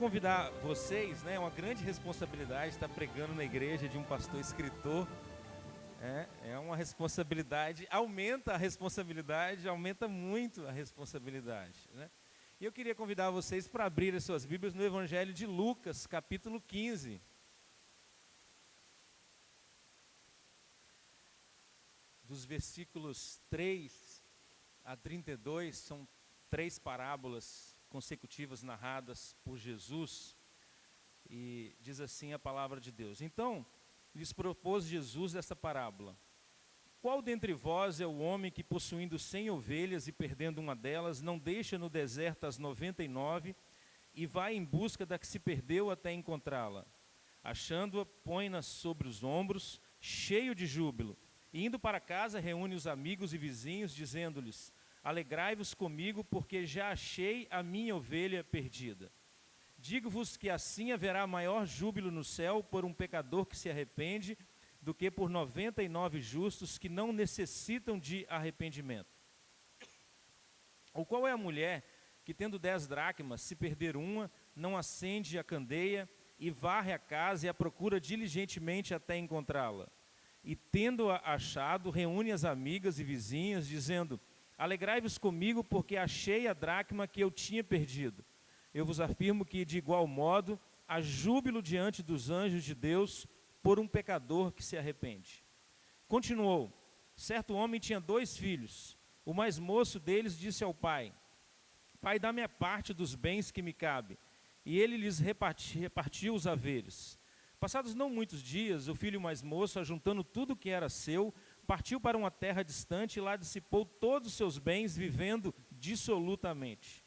convidar vocês, né? É uma grande responsabilidade estar pregando na igreja de um pastor escritor. É uma responsabilidade, aumenta a responsabilidade, aumenta muito a responsabilidade, né? E eu queria convidar vocês para abrir as suas Bíblias no Evangelho de Lucas, capítulo 15. Dos versículos 3 a 32, são 3 parábolas consecutivas narradas por Jesus, e diz assim a palavra de Deus. Então, lhes propôs Jesus esta parábola: qual dentre vós é o homem que, possuindo 100 ovelhas e perdendo uma delas, não deixa no deserto as 99 e vai em busca da que se perdeu até encontrá-la? Achando-a, põe-na sobre os ombros, cheio de júbilo, e indo para casa reúne os amigos e vizinhos, dizendo-lhes: alegrai-vos comigo, porque já achei a minha ovelha perdida. Digo-vos que assim haverá maior júbilo no céu por um pecador que se arrepende, do que por 99 justos que não necessitam de arrependimento. Ou qual é a mulher que, tendo 10 dracmas, se perder uma, não acende a candeia e varre a casa e a procura diligentemente até encontrá-la? E tendo-a achado, reúne as amigas e vizinhas, dizendo: alegrai-vos comigo, porque achei a dracma que eu tinha perdido. Eu vos afirmo que, de igual modo, há júbilo diante dos anjos de Deus por um pecador que se arrepende. Continuou: certo homem tinha 2 filhos. O mais moço deles disse ao pai: pai, dá-me a parte dos bens que me cabe. E ele lhes repartiu os haveres. Passados não muitos dias, o filho mais moço, ajuntando tudo que era seu, partiu para uma terra distante e lá dissipou todos os seus bens, vivendo dissolutamente.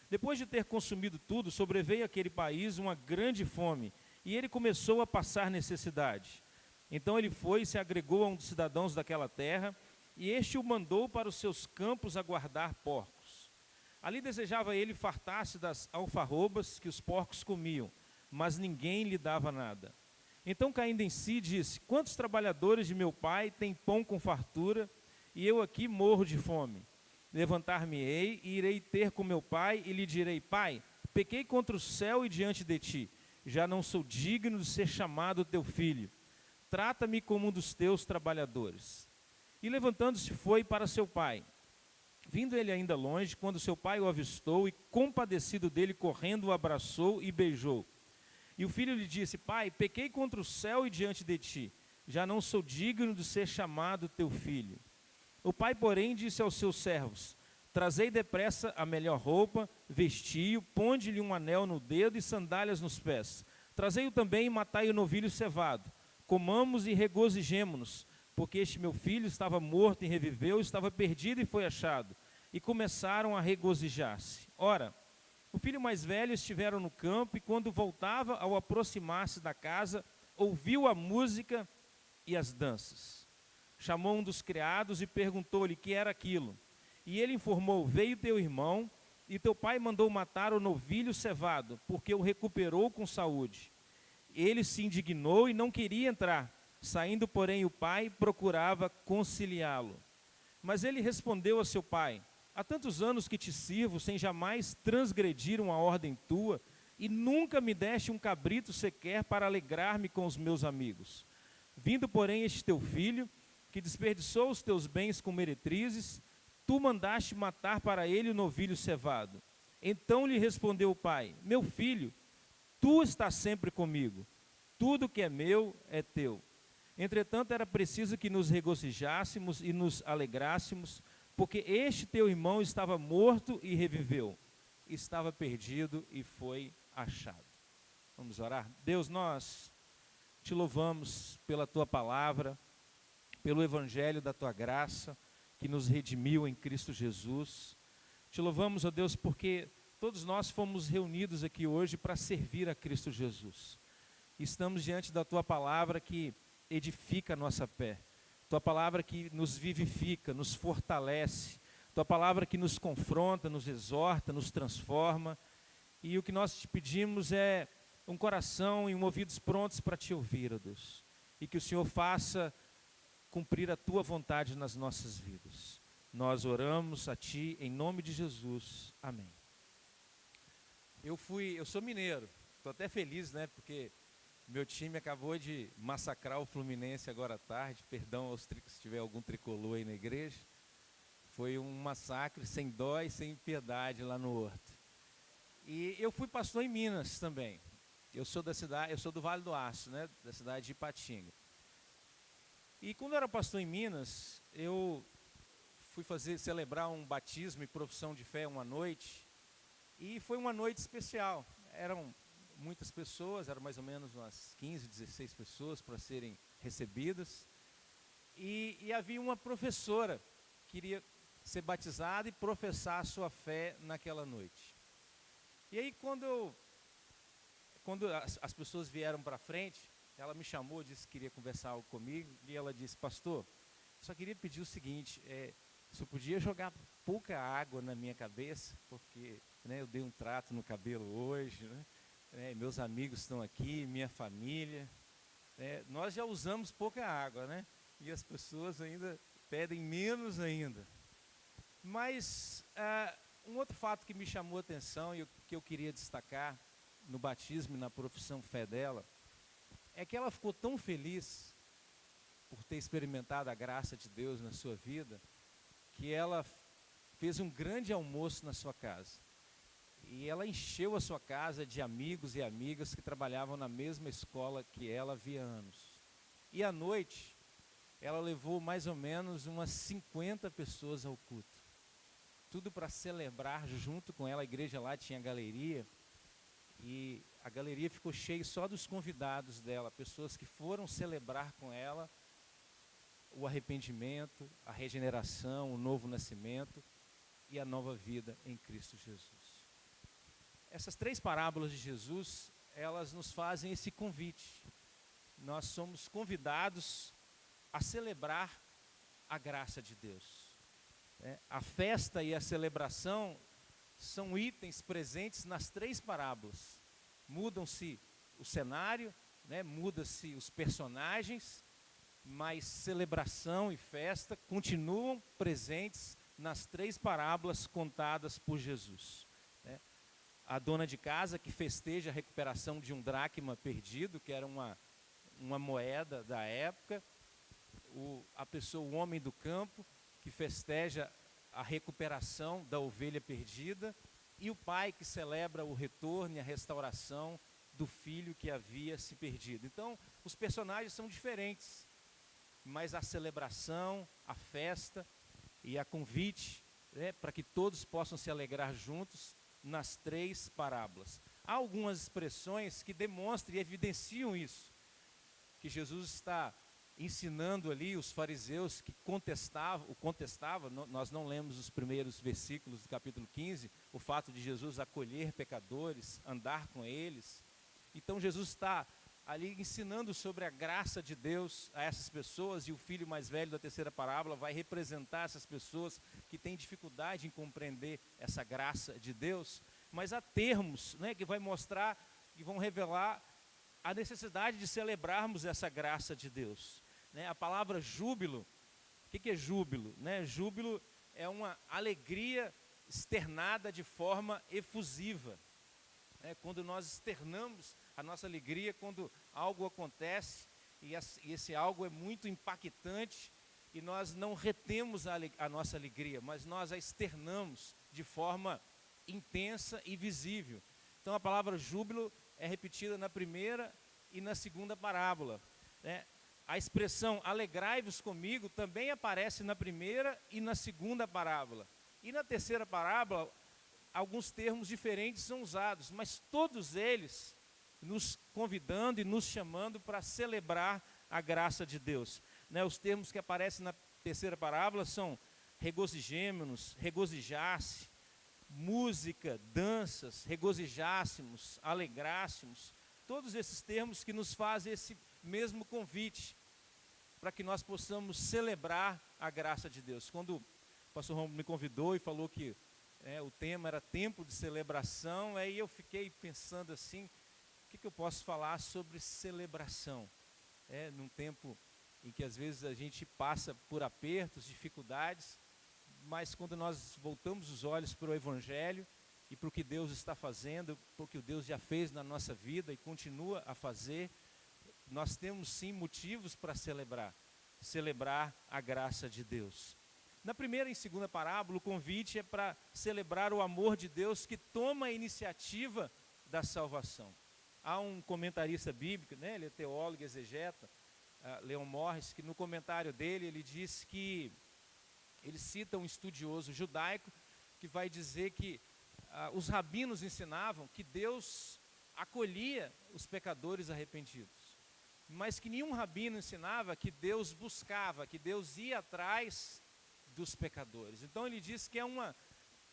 Depois de ter consumido tudo, sobreveio àquele país uma grande fome, e ele começou a passar necessidade. Então ele foi e se agregou a um dos cidadãos daquela terra, e este o mandou para os seus campos a guardar porcos. Ali desejava ele fartar-se das alfarrobas que os porcos comiam, mas ninguém lhe dava nada. Então, caindo em si, disse: quantos trabalhadores de meu pai têm pão com fartura, e eu aqui morro de fome? Levantar-me-ei e irei ter com meu pai, e lhe direi: pai, pequei contra o céu e diante de ti, já não sou digno de ser chamado teu filho. Trata-me como um dos teus trabalhadores. E levantando-se foi para seu pai. Vindo ele ainda longe, quando seu pai o avistou, e compadecido dele, correndo, o abraçou e beijou. E o filho lhe disse: pai, pequei contra o céu e diante de ti, já não sou digno de ser chamado teu filho. O pai, porém, disse aos seus servos: trazei depressa a melhor roupa, vestiu, ponde-lhe um anel no dedo e sandálias nos pés. Trazei-o também e matai o novilho cevado. Comamos e regozijemo-nos, porque este meu filho estava morto e reviveu, estava perdido e foi achado. E começaram a regozijar-se. Ora, o filho mais velho estivera no campo, e quando voltava, ao aproximar-se da casa, ouviu a música e as danças. Chamou um dos criados e perguntou-lhe que era aquilo. E ele informou: veio teu irmão, e teu pai mandou matar o novilho cevado, porque o recuperou com saúde. Ele se indignou e não queria entrar. Saindo, porém, o pai procurava conciliá-lo. Mas ele respondeu a seu pai: há tantos anos que te sirvo, sem jamais transgredir uma ordem tua, e nunca me deste um cabrito sequer para alegrar-me com os meus amigos. Vindo, porém, este teu filho, que desperdiçou os teus bens com meretrizes, tu mandaste matar para ele o novilho cevado. Então lhe respondeu o pai: meu filho, tu estás sempre comigo, tudo que é meu é teu. Entretanto, era preciso que nos regozijássemos e nos alegrássemos, porque este teu irmão estava morto e reviveu, estava perdido e foi achado. Vamos orar? Deus, nós te louvamos pela tua palavra, pelo evangelho da tua graça, que nos redimiu em Cristo Jesus. Te louvamos, ó Deus, porque todos nós fomos reunidos aqui hoje para servir a Cristo Jesus. Estamos diante da tua palavra que edifica a nossa fé, tua palavra que nos vivifica, nos fortalece, tua palavra que nos confronta, nos exorta, nos transforma. E o que nós te pedimos é um coração e ouvidos prontos para te ouvir, ó Deus. E que o Senhor faça cumprir a tua vontade nas nossas vidas. Nós oramos a ti em nome de Jesus. Amém. Eu sou mineiro, Estou até feliz, né? Porque meu time acabou de massacrar o Fluminense agora à tarde. Perdão aos se tiver algum tricolor aí na igreja. Foi um massacre sem dó e sem piedade lá no Horto. E eu fui pastor em Minas também. Eu sou da cidade, eu sou do Vale do Aço, né? Da cidade de Ipatinga. E quando eu era pastor em Minas, eu fui celebrar um batismo e profissão de fé uma noite. E foi uma noite especial. Eram muitas pessoas, eram mais ou menos umas 15, 16 pessoas para serem recebidas. E havia uma professora que queria ser batizada e professar a sua fé naquela noite. E aí quando as pessoas vieram para frente, ela me chamou, disse que queria conversar algo comigo, e ela disse: pastor, só queria pedir o seguinte, se eu podia jogar pouca água na minha cabeça, porque, né, eu dei um trato no cabelo hoje, né, meus amigos estão aqui, minha família, nós já usamos pouca água, né, e as pessoas ainda pedem menos ainda. Mas um outro fato que me chamou a atenção e que eu queria destacar no batismo e na profissão fé dela, é que ela ficou tão feliz por ter experimentado a graça de Deus na sua vida, que ela fez um grande almoço na sua casa. E ela encheu a sua casa de amigos e amigas que trabalhavam na mesma escola que ela havia anos. E à noite, ela levou mais ou menos umas 50 pessoas ao culto. Tudo para celebrar junto com ela. A igreja lá tinha galeria, e a galeria ficou cheia só dos convidados dela, pessoas que foram celebrar com ela o arrependimento, a regeneração, o novo nascimento e a nova vida em Cristo Jesus. Essas 3 parábolas de Jesus, elas nos fazem esse convite. Nós somos convidados a celebrar a graça de Deus. A festa e a celebração são itens presentes nas 3 parábolas. Mudam-se o cenário, né, muda-se os personagens, mas celebração e festa continuam presentes nas 3 parábolas contadas por Jesus. A dona de casa que festeja a recuperação de um dracma perdido, que era uma moeda da época. O homem do campo, que festeja a recuperação da ovelha perdida, e o pai que celebra o retorno e a restauração do filho que havia se perdido. Então, os personagens são diferentes, mas a celebração, a festa e a convite, para que todos possam se alegrar juntos nas 3 parábolas. Há algumas expressões que demonstram e evidenciam isso, que Jesus está ensinando ali os fariseus que contestavam, nós não lemos os primeiros versículos do capítulo 15, o fato de Jesus acolher pecadores, andar com eles. Então Jesus está ali ensinando sobre a graça de Deus a essas pessoas, e o filho mais velho da 3ª parábola vai representar essas pessoas que têm dificuldade em compreender essa graça de Deus. Mas há termos, né, que vai mostrar, que vão revelar a necessidade de celebrarmos essa graça de Deus. A palavra júbilo, o que é júbilo? Júbilo é uma alegria externada de forma efusiva. Quando nós externamos a nossa alegria, quando algo acontece, e esse algo é muito impactante, e nós não retemos a nossa alegria, mas nós a externamos de forma intensa e visível. Então a palavra júbilo é repetida na 1ª e na 2ª parábola. A expressão alegrai-vos comigo também aparece na 1ª e na 2ª parábola. E na 3ª parábola, alguns termos diferentes são usados, mas todos eles nos convidando e nos chamando para celebrar a graça de Deus. Os termos que aparecem na 3ª parábola são regozijemo-nos, regozijar-se, música, danças, regozijássemos, alegrássemos. Todos esses termos que nos fazem esse mesmo convite, para que nós possamos celebrar a graça de Deus. Quando o pastor Romulo me convidou e falou que o tema era tempo de celebração, aí eu fiquei pensando assim, o que eu posso falar sobre celebração? Num tempo em que às vezes a gente passa por apertos, dificuldades, mas quando nós voltamos os olhos para o Evangelho, e para o que Deus está fazendo, para o que Deus já fez na nossa vida e continua a fazer, nós temos sim motivos para celebrar a graça de Deus. Na primeira e segunda parábola, o convite é para celebrar o amor de Deus que toma a iniciativa da salvação. Há um comentarista bíblico, né, ele é teólogo, exegeta, Leon Morris, que no comentário dele, ele diz que, ele cita um estudioso judaico, que vai dizer que os rabinos ensinavam que Deus acolhia os pecadores arrependidos, mas que nenhum rabino ensinava que Deus buscava, que Deus ia atrás dos pecadores. Então ele diz que é uma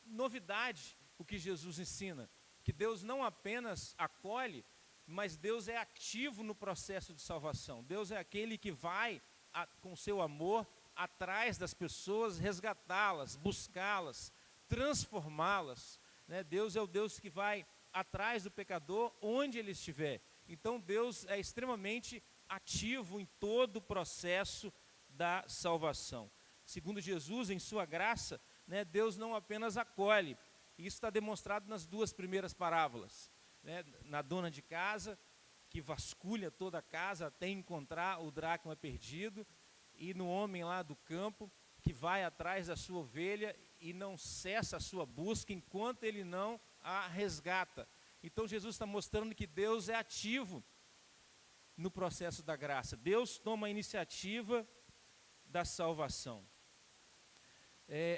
novidade o que Jesus ensina, que Deus não apenas acolhe, mas Deus é ativo no processo de salvação. Deus é aquele que vai, com seu amor, atrás das pessoas, resgatá-las, buscá-las, transformá-las, né? Deus é o Deus que vai atrás do pecador onde ele estiver. Então Deus é extremamente ativo em todo o processo da salvação. Segundo Jesus, em sua graça, né, Deus não apenas acolhe, isso está demonstrado nas duas primeiras parábolas, né, na dona de casa, que vasculha toda a casa até encontrar o dracma perdido, e no homem lá do campo, que vai atrás da sua ovelha e não cessa a sua busca enquanto ele não a resgata. Então Jesus está mostrando que Deus é ativo no processo da graça. Deus toma a iniciativa da salvação.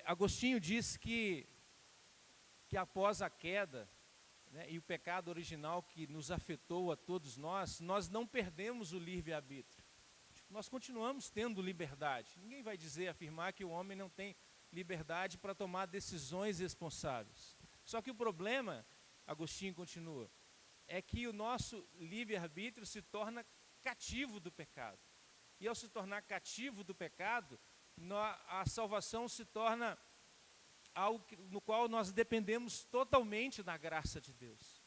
Agostinho diz que após a queda, né, e o pecado original que nos afetou a todos nós não perdemos o livre-arbítrio. Nós continuamos tendo liberdade. Ninguém vai afirmar que o homem não tem liberdade para tomar decisões responsáveis. Só que o problema, Agostinho continua, é que o nosso livre-arbítrio se torna cativo do pecado. E ao se tornar cativo do pecado, a salvação se torna algo no qual nós dependemos totalmente da graça de Deus.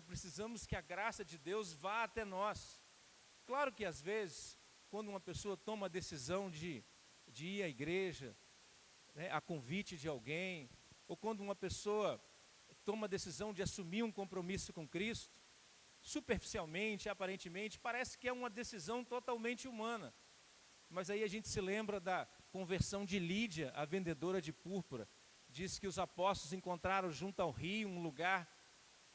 Precisamos que a graça de Deus vá até nós. Claro que às vezes, quando uma pessoa toma a decisão de ir à igreja, né, a convite de alguém, ou quando uma pessoa toma a decisão de assumir um compromisso com Cristo, superficialmente, aparentemente, parece que é uma decisão totalmente humana. Mas aí a gente se lembra da conversão de Lídia, a vendedora de púrpura. Diz que os apóstolos encontraram junto ao rio um lugar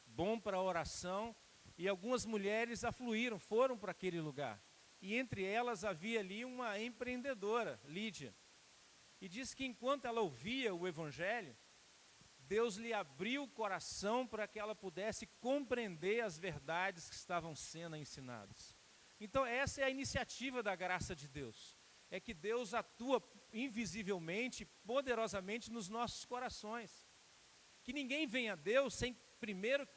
bom para a oração, e algumas mulheres afluíram, foram para aquele lugar. E entre elas havia ali uma empreendedora, Lídia. E diz que enquanto ela ouvia o evangelho, Deus lhe abriu o coração para que ela pudesse compreender as verdades que estavam sendo ensinadas. Então essa é a iniciativa da graça de Deus. É que Deus atua invisivelmente, poderosamente nos nossos corações. Que ninguém venha a Deus sem primeiro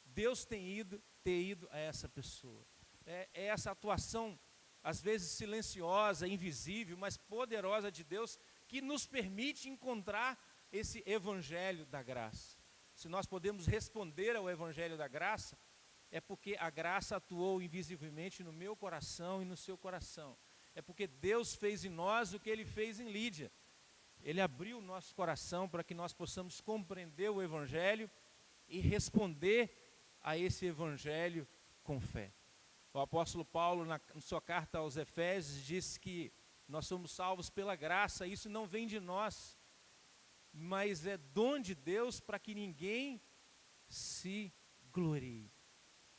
Deus ter ido a essa pessoa. É essa atuação, às vezes silenciosa, invisível, mas poderosa de Deus, que nos permite encontrar esse evangelho da graça. Se nós podemos responder ao evangelho da graça, é porque a graça atuou invisivelmente no meu coração e no seu coração. É porque Deus fez em nós o que Ele fez em Lídia. Ele abriu o nosso coração para que nós possamos compreender o evangelho e responder a esse evangelho com fé. O apóstolo Paulo, na sua carta aos Efésios, diz que nós somos salvos pela graça. Isso não vem de nós, mas é dom de Deus para que ninguém se glorie.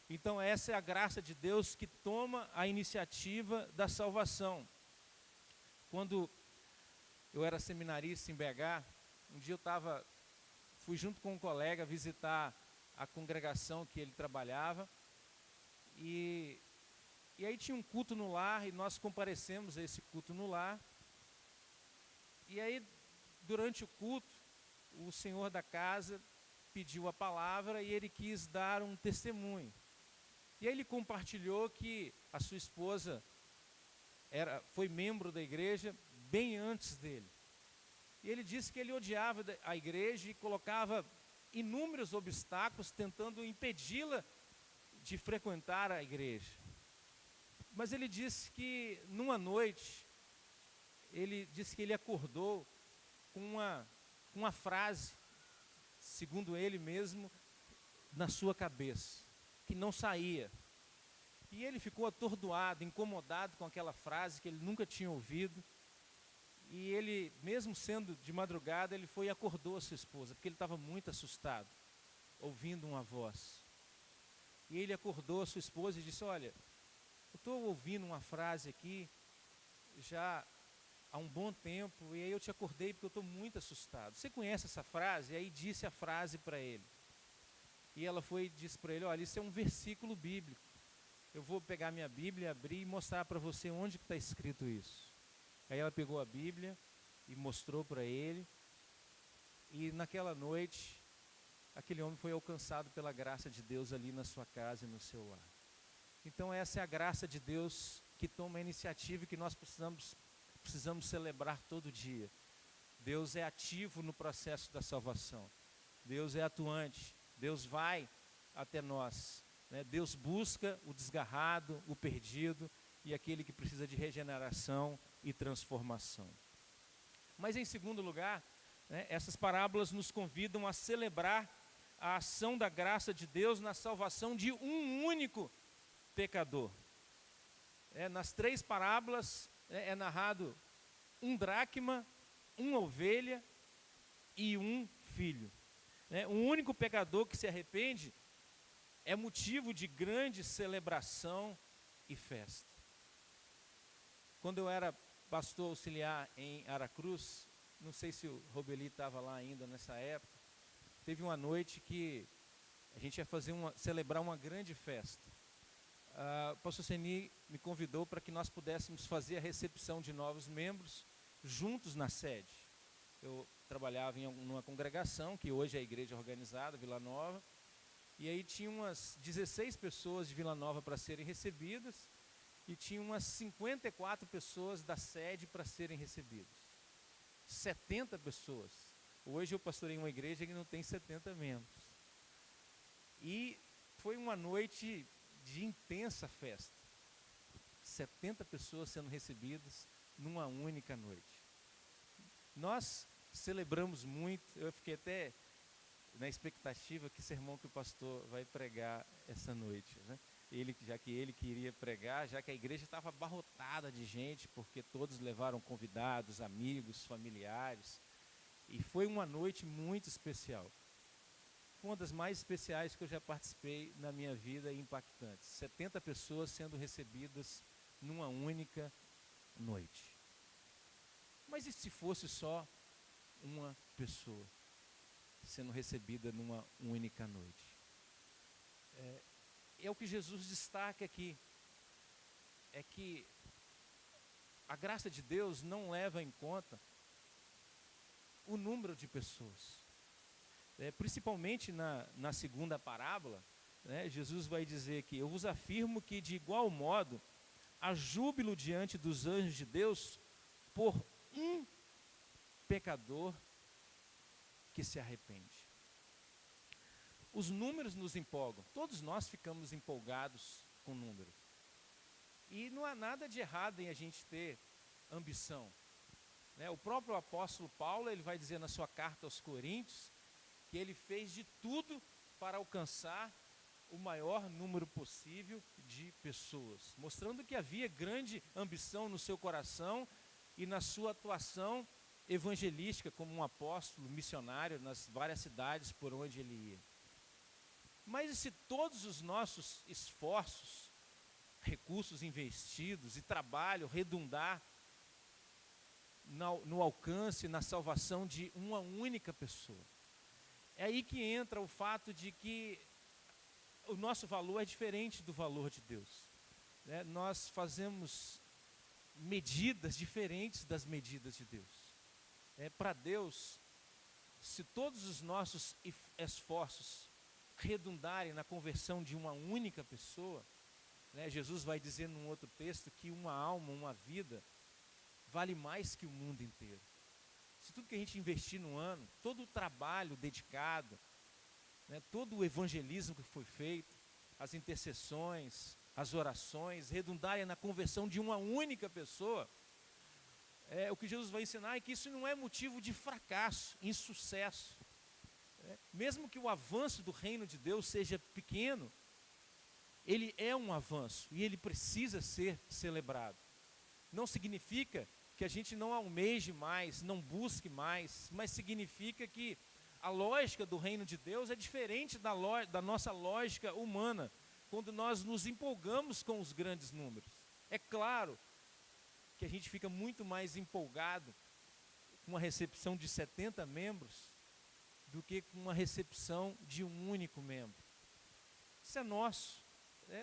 Então essa é a graça de Deus que toma a iniciativa da salvação. Quando eu era seminarista em BH, um dia fui junto com um colega visitar a congregação que ele trabalhava, e aí tinha um culto no lar, e nós comparecemos a esse culto no lar. E aí, durante o culto, o senhor da casa pediu a palavra e ele quis dar um testemunho. E aí ele compartilhou que a sua esposa foi membro da igreja bem antes dele. E ele disse que ele odiava a igreja e colocava inúmeros obstáculos tentando impedi-la de frequentar a igreja. Mas ele disse que numa noite, ele disse que ele acordou com uma frase segundo ele mesmo, na sua cabeça, que não saía. E ele ficou atordoado, incomodado com aquela frase que ele nunca tinha ouvido. E ele, mesmo sendo de madrugada, ele foi e acordou a sua esposa, porque ele estava muito assustado, ouvindo uma voz. E ele acordou a sua esposa e disse: olha, eu estou ouvindo uma frase aqui, já há um bom tempo, e aí eu te acordei porque eu estou muito assustado. Você conhece essa frase? E aí disse a frase para ele. E ela foi e disse para ele: olha, isso é um versículo bíblico. Eu vou pegar minha Bíblia, abrir e mostrar para você onde está escrito isso. Aí ela pegou a Bíblia e mostrou para ele. E naquela noite, aquele homem foi alcançado pela graça de Deus ali na sua casa e no seu lar. Então essa é a graça de Deus que toma a iniciativa e que nós precisamos celebrar todo dia. Deus é ativo no processo da salvação. Deus é atuante. Deus vai até nós. Deus busca o desgarrado, o perdido e aquele que precisa de regeneração e transformação. Mas em segundo lugar, essas parábolas nos convidam a celebrar a ação da graça de Deus na salvação de um único pecador. Nas 3 parábolas é narrado um dracma, uma ovelha e um filho. Um único pecador que se arrepende é motivo de grande celebração e festa. Quando eu era pastor auxiliar em Aracruz, não sei se o Robeli estava lá ainda nessa época, teve uma noite que a gente ia celebrar uma grande festa. O pastor Seni me convidou para que nós pudéssemos fazer a recepção de novos membros juntos na sede. Eu trabalhava em uma congregação, que hoje é a igreja organizada, Vila Nova, e aí tinha umas 16 pessoas de Vila Nova para serem recebidas, e tinha umas 54 pessoas da sede para serem recebidas. 70 pessoas. Hoje eu pastorei uma igreja que não tem 70 membros. E foi uma noite de intensa festa. 70 pessoas sendo recebidas numa única noite. Nós celebramos muito, eu fiquei até na expectativa que sermão que o pastor vai pregar essa noite, já que ele queria pregar, já que a igreja estava abarrotada de gente, porque todos levaram convidados, amigos, familiares, e foi uma noite muito especial. Foi uma das mais especiais que eu já participei na minha vida, impactantes. 70 pessoas sendo recebidas numa única noite. Mas e se fosse só uma pessoa sendo recebida numa única noite? É o que Jesus destaca aqui. É que a graça de Deus não leva em conta o número de pessoas. Principalmente na segunda parábola, Jesus vai dizer que: eu vos afirmo que de igual modo há júbilo diante dos anjos de Deus por um pecador que se arrepende. Os números nos empolgam, todos nós ficamos empolgados com números. E não há nada de errado em a gente ter ambição. O próprio apóstolo Paulo, ele vai dizer na sua carta aos Coríntios, que ele fez de tudo para alcançar o maior número possível de pessoas, mostrando que havia grande ambição no seu coração e na sua atuação evangelística como um apóstolo missionário nas várias cidades por onde ele ia. Mas e se todos os nossos esforços, recursos investidos e trabalho redundar no alcance, na salvação de uma única pessoa? É aí que entra o fato de que o nosso valor é diferente do valor de Deus. Nós fazemos medidas diferentes das medidas de Deus. Para Deus, se todos os nossos esforços redundarem na conversão de uma única pessoa, Jesus vai dizer num outro texto que uma alma, uma vida, vale mais que o mundo inteiro. Se tudo que a gente investir no ano, todo o trabalho dedicado, todo o evangelismo que foi feito, as intercessões, as orações, redundarem na conversão de uma única pessoa, o que Jesus vai ensinar é que isso não é motivo de fracasso, insucesso. Mesmo que o avanço do reino de Deus seja pequeno, ele é um avanço e ele precisa ser celebrado. Não significa que a gente não almeje mais, não busque mais, mas significa que a lógica do reino de Deus é diferente da nossa lógica humana, quando nós nos empolgamos com os grandes números. É claro que a gente fica muito mais empolgado com uma recepção de 70 membros do que com uma recepção de um único membro. Isso é nosso,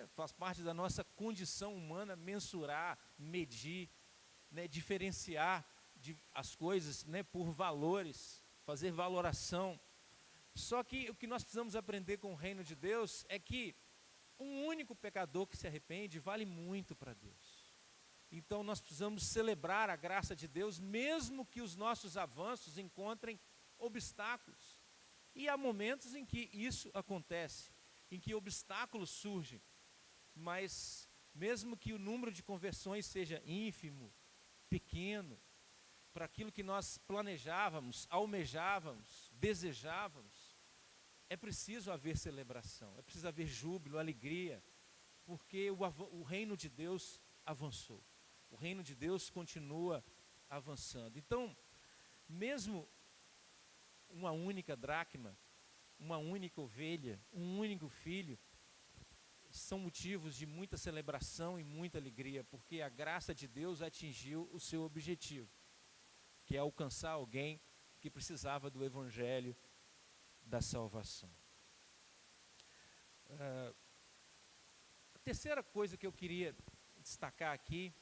faz parte da nossa condição humana mensurar, medir, diferenciar as coisas, por valores, fazer valoração. Só que o que nós precisamos aprender com o reino de Deus é que um único pecador que se arrepende vale muito para Deus. Então nós precisamos celebrar a graça de Deus, mesmo que os nossos avanços encontrem obstáculos. E há momentos em que isso acontece, em que obstáculos surgem, mas mesmo que o número de conversões seja ínfimo, pequeno, para aquilo que nós planejávamos, almejávamos, desejávamos, é preciso haver celebração, é preciso haver júbilo, alegria, porque o reino de Deus avançou, o reino de Deus continua avançando. Então, mesmo uma única dracma, uma única ovelha, um único filho, são motivos de muita celebração e muita alegria, porque a graça de Deus atingiu o seu objetivo, que é alcançar alguém que precisava do evangelho da salvação. A terceira coisa que eu queria destacar aqui,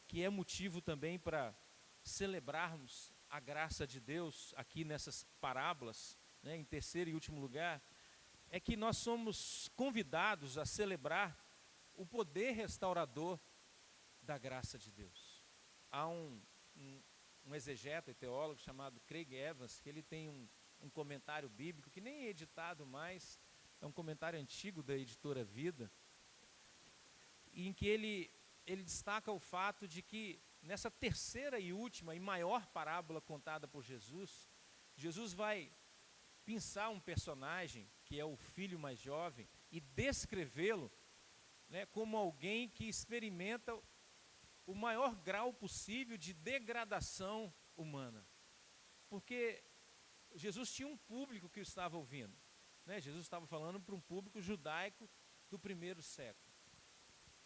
que é motivo também para celebrarmos a graça de Deus aqui nessas parábolas, em terceiro e último lugar, é que nós somos convidados a celebrar o poder restaurador da graça de Deus. Há um exegeta e teólogo chamado Craig Evans, que ele tem um comentário bíblico que nem é editado mais, é um comentário antigo da editora Vida, em que ele destaca o fato de que nessa terceira e última e maior parábola contada por Jesus, Jesus vai pensar um personagem, que é o filho mais jovem, e descrevê-lo, como alguém que experimenta o maior grau possível de degradação humana. Porque Jesus tinha um público que o estava ouvindo. Jesus estava falando para um público judaico do primeiro século.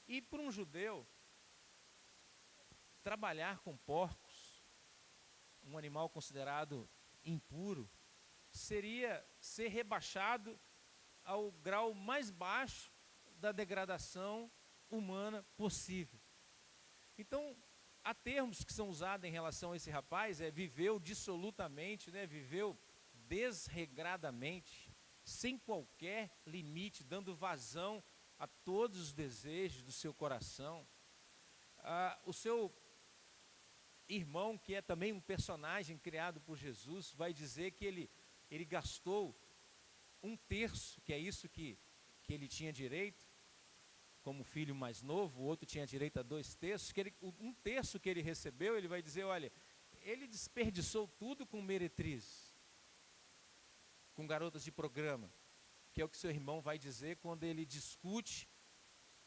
E para um judeu, trabalhar com porcos, um animal considerado impuro, seria ser rebaixado ao grau mais baixo da degradação humana possível. Então, há termos que são usados em relação a esse rapaz, viveu dissolutamente, viveu desregradamente, sem qualquer limite, dando vazão a todos os desejos do seu coração. O seu irmão, que é também um personagem criado por Jesus, vai dizer que ele gastou 1/3, que é isso que ele tinha direito, como filho mais novo, o outro tinha direito a 2/3, 1/3 que ele recebeu, ele vai dizer, olha, ele desperdiçou tudo com meretrizes, com garotas de programa, que é o que seu irmão vai dizer quando ele discute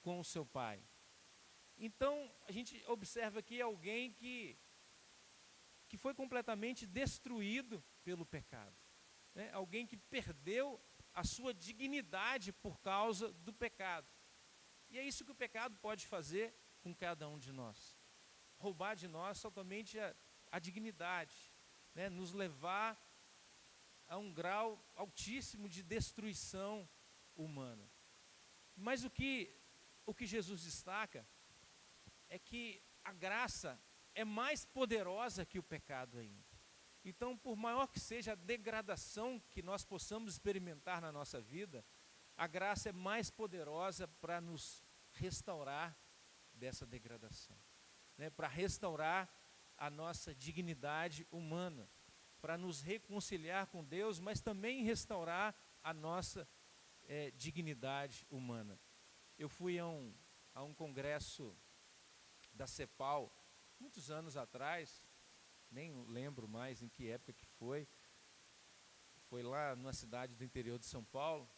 com o seu pai. Então, a gente observa aqui alguém que foi completamente destruído pelo pecado. Alguém que perdeu a sua dignidade por causa do pecado. E é isso que o pecado pode fazer com cada um de nós. Roubar de nós totalmente a dignidade, nos levar a um grau altíssimo de destruição humana. Mas o que Jesus destaca é que a graça é mais poderosa que o pecado ainda. Então, por maior que seja a degradação que nós possamos experimentar na nossa vida, a graça é mais poderosa para nos restaurar dessa degradação, para restaurar a nossa dignidade humana, para nos reconciliar com Deus, mas também restaurar a nossa dignidade humana. Eu fui a um congresso da CEPAL, muitos anos atrás, nem lembro mais em que época que foi. foi lá numa cidade do interior de São Paulo,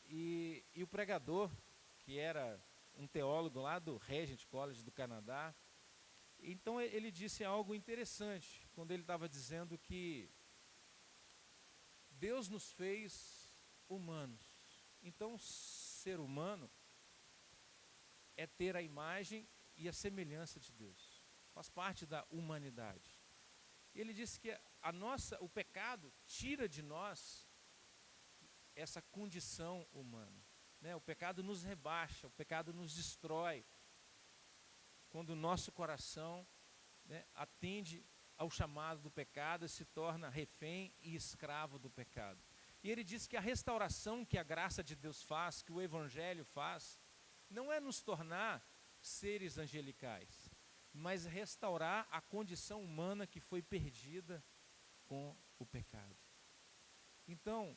e o pregador, que era um teólogo lá do Regent College do Canadá, então ele disse algo interessante, quando ele estava dizendo que Deus nos fez humanos. Então, ser humano é ter a imagem e a semelhança de Deus. Faz parte da humanidade. Ele disse que o pecado tira de nós essa condição humana, né? O pecado nos rebaixa, o pecado nos destrói. Quando o nosso coração, né, atende ao chamado do pecado e se torna refém e escravo do pecado. E ele diz que a restauração que a graça de Deus faz, que o Evangelho faz, não é nos tornar seres angelicais, mas restaurar a condição humana que foi perdida com o pecado. Então,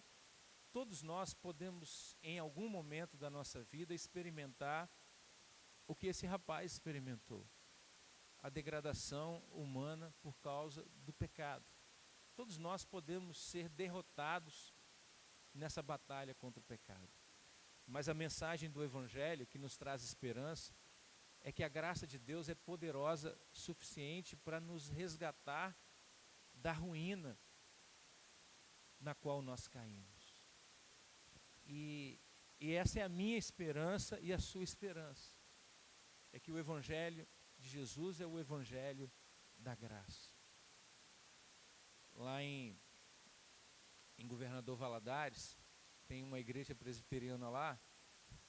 todos nós podemos, em algum momento da nossa vida, experimentar o que esse rapaz experimentou: a degradação humana por causa do pecado. Todos nós podemos ser derrotados nessa batalha contra o pecado. Mas a mensagem do Evangelho que nos traz esperança é que a graça de Deus é poderosa suficiente para nos resgatar da ruína na qual nós caímos. E essa é a minha esperança e a sua esperança. É que o Evangelho de Jesus é o Evangelho da graça. Lá em Governador Valadares, tem uma igreja presbiteriana lá,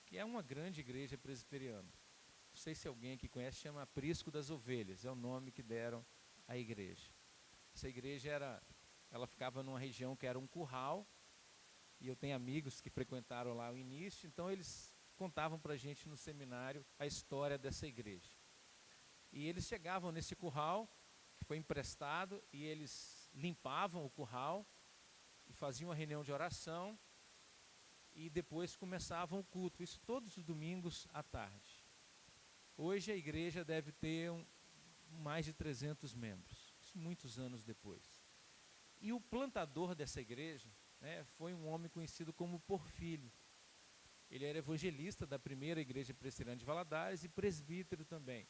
que é uma grande igreja presbiteriana. Não sei se alguém aqui conhece, chama Aprisco das Ovelhas, é o nome que deram à igreja. Essa igreja ela ficava numa região que era um curral, e eu tenho amigos que frequentaram lá o início, então eles contavam para a gente no seminário a história dessa igreja. E eles chegavam nesse curral, que foi emprestado, e eles limpavam o curral, e faziam uma reunião de oração, e depois começavam o culto, isso todos os domingos à tarde. Hoje a igreja deve ter mais de 300 membros, isso muitos anos depois. E o plantador dessa igreja, né, foi um homem conhecido como Porfírio. Ele era evangelista da primeira igreja presbiteriana de Valadares e presbítero também.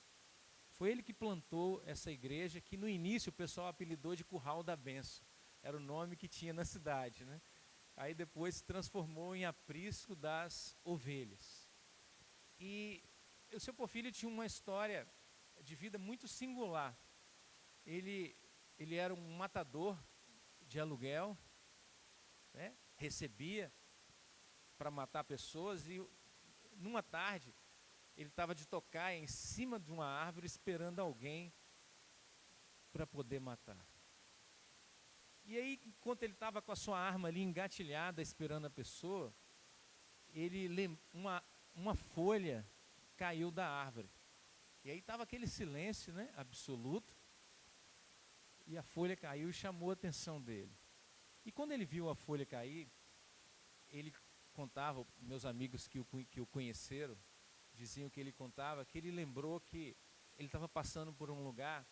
Foi ele que plantou essa igreja, que no início o pessoal apelidou de Curral da Bênção. Era o nome que tinha na cidade, né? Aí depois se transformou em Aprisco das Ovelhas. E o seu Porfírio tinha uma história de vida muito singular. Ele era um matador de aluguel, né? Recebia para matar pessoas, e numa tarde ele estava de tocaia em cima de uma árvore esperando alguém para poder matar. E aí, enquanto ele estava com a sua arma ali engatilhada, esperando a pessoa, uma folha caiu da árvore. E aí estava aquele silêncio, né, absoluto, e a folha caiu e chamou a atenção dele. E quando ele viu a folha cair, ele contava, meus amigos que o conheceram, diziam que ele contava, que ele lembrou que ele estava passando por um lugar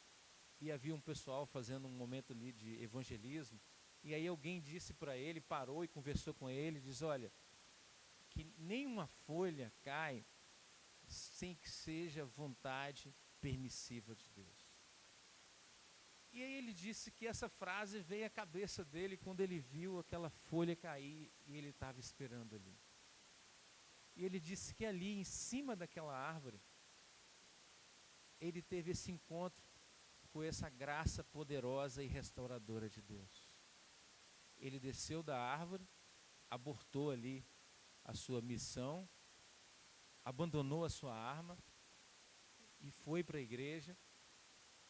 e havia um pessoal fazendo um momento ali de evangelismo, e aí alguém disse para ele, parou e conversou com ele, diz: olha, que nenhuma folha cai sem que seja vontade permissiva de Deus. E aí ele disse que essa frase veio à cabeça dele quando ele viu aquela folha cair e ele estava esperando ali. E ele disse que ali em cima daquela árvore, ele teve esse encontro com essa graça poderosa e restauradora de Deus. Ele desceu da árvore, abortou ali a sua missão, abandonou a sua arma e foi para a igreja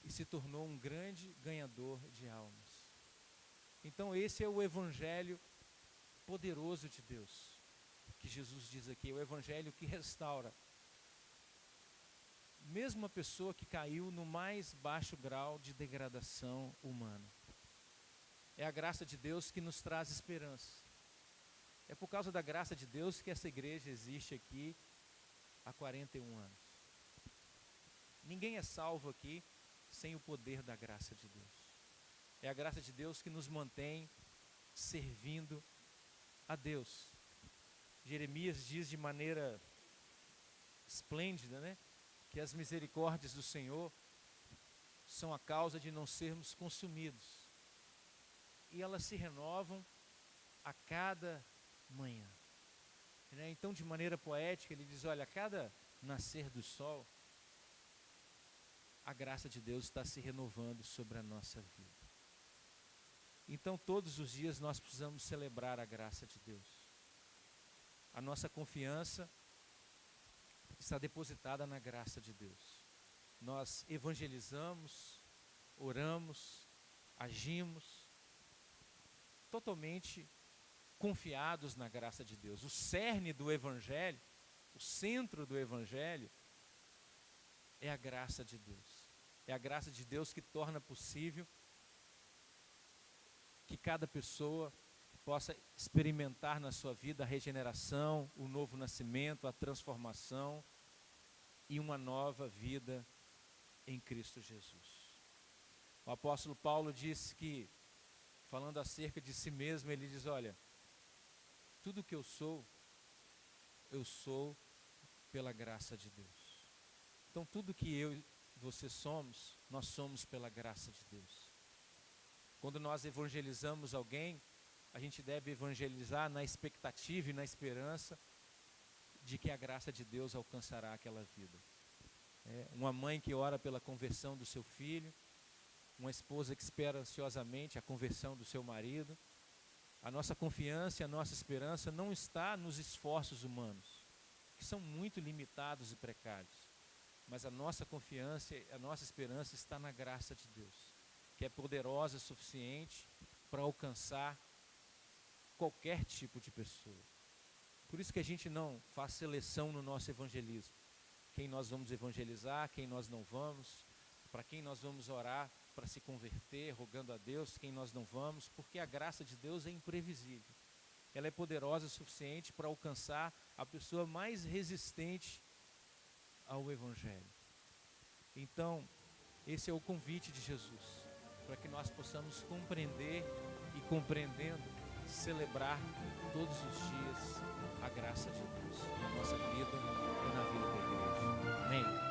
e se tornou um grande ganhador de almas. Então esse é o Evangelho poderoso de Deus, que Jesus diz aqui, o Evangelho que restaura. Mesmo a pessoa que caiu no mais baixo grau de degradação humana. É a graça de Deus que nos traz esperança. É por causa da graça de Deus que essa igreja existe aqui há 41 anos. Ninguém é salvo aqui sem o poder da graça de Deus. É a graça de Deus que nos mantém servindo a Deus. Jeremias diz de maneira esplêndida, né, que as misericórdias do Senhor são a causa de não sermos consumidos. E elas se renovam a cada manhã. Então, de maneira poética, ele diz, olha, a cada nascer do sol, a graça de Deus está se renovando sobre a nossa vida. Então, todos os dias nós precisamos celebrar a graça de Deus. A nossa confiança está depositada na graça de Deus. Nós evangelizamos, oramos, agimos, totalmente confiados na graça de Deus. O cerne do Evangelho, o centro do Evangelho, é a graça de Deus. É a graça de Deus que torna possível que cada pessoa possa experimentar na sua vida a regeneração, o novo nascimento, a transformação e uma nova vida em Cristo Jesus. O apóstolo Paulo disse que, falando acerca de si mesmo, ele diz, olha, tudo que eu sou pela graça de Deus. Então, tudo que eu e você somos, nós somos pela graça de Deus. Quando nós evangelizamos alguém, a gente deve evangelizar na expectativa e na esperança de que a graça de Deus alcançará aquela vida. Uma mãe que ora pela conversão do seu filho, uma esposa que espera ansiosamente a conversão do seu marido. A nossa confiança e a nossa esperança não está nos esforços humanos, que são muito limitados e precários. Mas a nossa confiança e a nossa esperança está na graça de Deus, que é poderosa o suficiente para alcançar qualquer tipo de pessoa. Por isso que a gente não faz seleção no nosso evangelismo. Quem nós vamos evangelizar, quem nós não vamos, para quem nós vamos orar para se converter, rogando a Deus, quem nós não vamos, porque a graça de Deus é imprevisível. Ela é poderosa o suficiente para alcançar a pessoa mais resistente ao Evangelho. Então, esse é o convite de Jesus, para que nós possamos compreender e, compreendendo, celebrar todos os dias a graça de Deus na nossa vida e na vida da igreja. Amém?